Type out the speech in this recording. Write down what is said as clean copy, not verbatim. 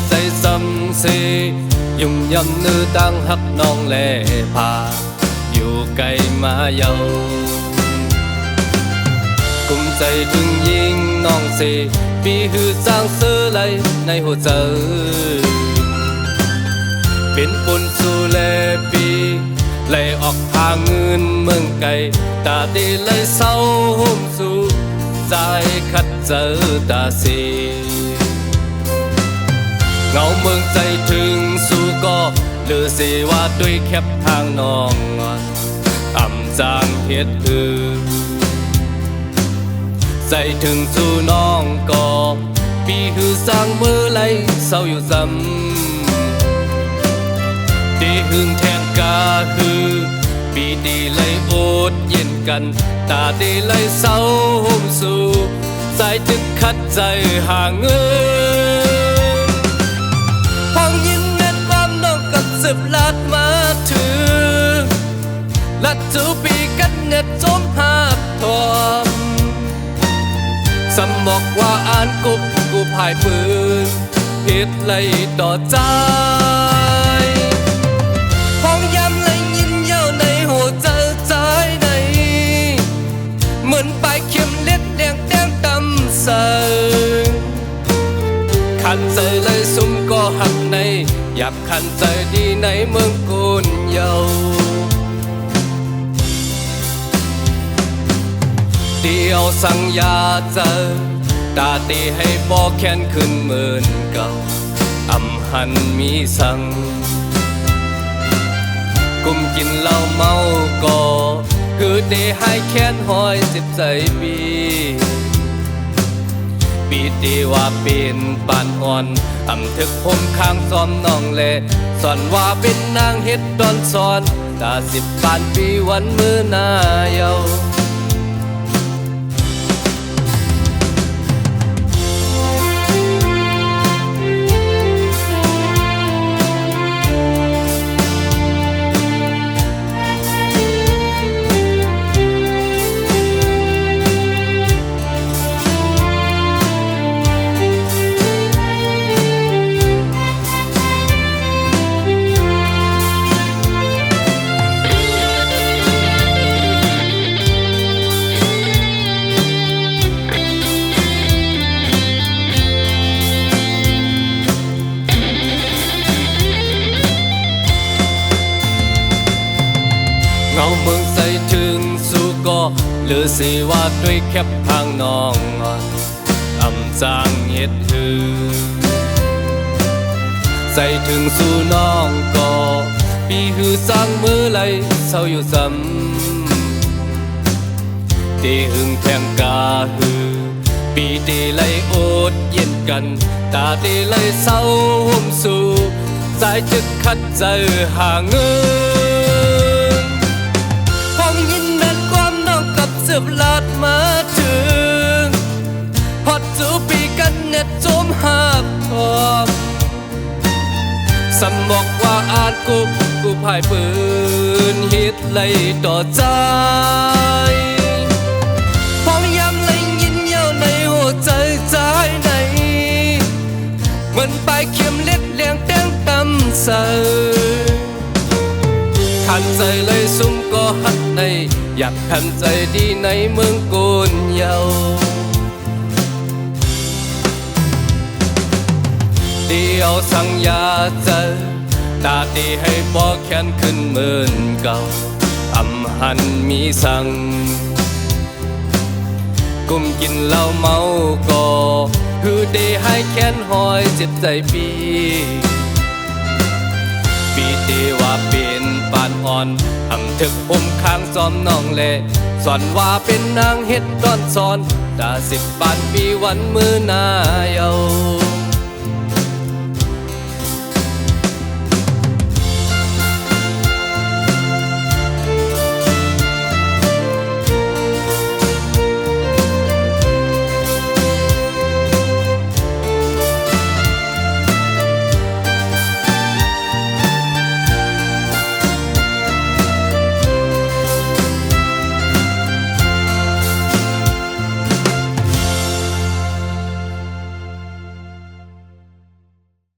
ใจซ้ำเสยุ่งยำนื้อตั้งหักน้องแลพาอยู่ไกลมาเยากุมใจถึงยิงน้องเสปีหือสร้างเสื้อไหลในหัวใจเป็นปุ่นสู่แลปีไหลออกทางเงินเมืองไกลตาตีไหลเศร้าห่มสู่ใจขัดเจอตาเสีเงาเมืองใจถึงสู่ก็หรือสิว่าด้วยแคบทางน้องต่ำจางเฮ็ดใจถึงสู่น้องก็ปีคือสร้างมือไหลเศร้าอยู่ซ้ำตีหึงแทงกาคือปีตีไหลโอดเย็นกันตาตีไหลเศร้าห่มสู่ใจจึกขัดใจห่างเงินห้องยินเม็ดความน้องกับสืบลาดมาถึงลัดจูปีกันเน็ดจมหาบทอมสมบอกว่าอ่านกุบกูพายปืนเหตุไหลต่อใจห้องยำไหลยินเย้าในหัวใจใจในเหมือนปลายเข็มเล็ดแดงแดงตำเสงขันใจเลยสุ่มก็หักในอยากขันใจดีในเมืองกุนเยาเดียวสั่งยาเจอตาตีให้ปอแค้นขึ้นเหมือนเก่าอำหันมีสั่งกุมกินเหล้าเมาก็คือเดให้แค้นหอยเจ็บใจปีตีว่าเป็นปานอ่อนอำทึกผมข้างซ้อมน้องเล่สอนว่าเป็นนางเฮ็ดดอนสอนตา10 ปานปีวันมือหน้าเยาเงาเมืองใส่ถึงสู่ก็หรือสิว่าด้วยแคบทางน้องอำจางเฮ็ดใส่ถึงสู่น้องก็ปีหือสร้างมือไหลเศร้าอยู่ซ้ำตีหึงแทงกาหือปีตีไหลโอดเย็นกันตาตีไหลเศร้าห่มสู่สายจึกขัดใจห่างเงินยินแม่นความน้องกับสืบลาดมาถึงพอจูปีกันเน็ดจมหาบทอมสมบอกว่าอ่านกูพายปืนฮิตไหลต่อใจห้องยำไหลยินเย้าในหัวใจใจในเหมือนปลายเข็มเล็ดแหลงแดงตำเสขันใจเลยสุ่มก็หักในอยากขันใจดีในเมืองกุนเยาเดียวสั่งยาเจอตาตีให้ปอแค้นขึ้นเหมือนเก่าอำหันมีสั่งกุมกินเหล้าเมาก็คือเดให้แค้นหอยเจ็บใจปีตีว่าเป็นปานอ่อนอำทึกผมข้างซ้อมน้องเล่สอนว่าเป็นนางเฮ็ดดอนสอนตา10 ปานปีวันมือหน้าเยา